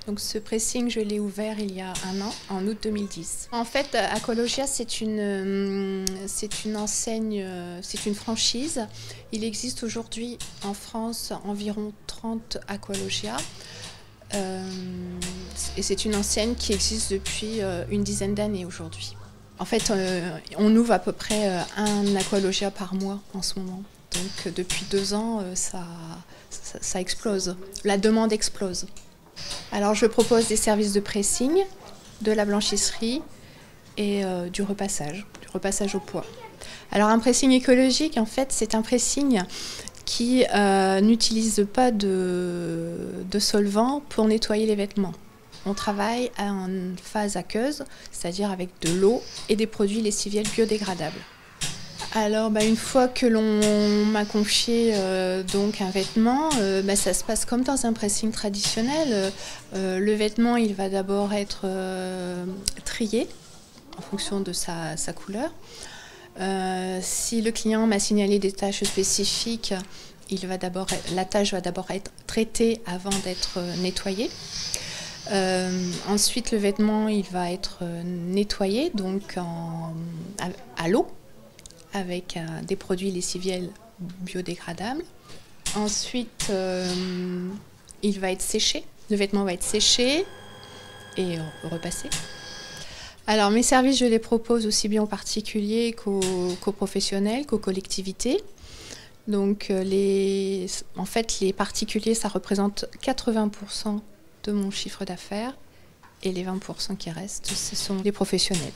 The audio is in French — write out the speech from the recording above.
Donc ce pressing, je l'ai ouvert il y a un an, en août 2010. En fait, Aqualogia, c'est une enseigne, c'est une franchise. Il existe aujourd'hui en France environ 30 Aqualogia. Et c'est une enseigne qui existe depuis une dizaine d'années aujourd'hui. En fait, on ouvre à peu près un Aqualogia par mois en ce moment. Donc depuis 2 ans, ça explose. La demande explose. Alors je propose des services de pressing, de la blanchisserie et du repassage au poids. Alors un pressing écologique, en fait, c'est un pressing qui n'utilise pas de solvant pour nettoyer les vêtements. On travaille en phase aqueuse, c'est-à-dire avec de l'eau et des produits lessiviels biodégradables. Alors une fois que l'on m'a confié donc un vêtement, ça se passe comme dans un pressing traditionnel. Le vêtement, il va d'abord être trié en fonction de sa couleur. Si le client m'a signalé des tâches spécifiques, la tâche va d'abord être traitée avant d'être nettoyée. Ensuite, le vêtement, il va être nettoyé donc à l'eau avec des produits lessiviels biodégradables. Ensuite, il va être séché. Le vêtement va être séché et repassé. Alors, mes services, je les propose aussi bien aux particuliers qu'aux professionnels, qu'aux collectivités. Donc, en fait, les particuliers, ça représente 80% de mon chiffre d'affaires et les 20% qui restent, ce sont les professionnels.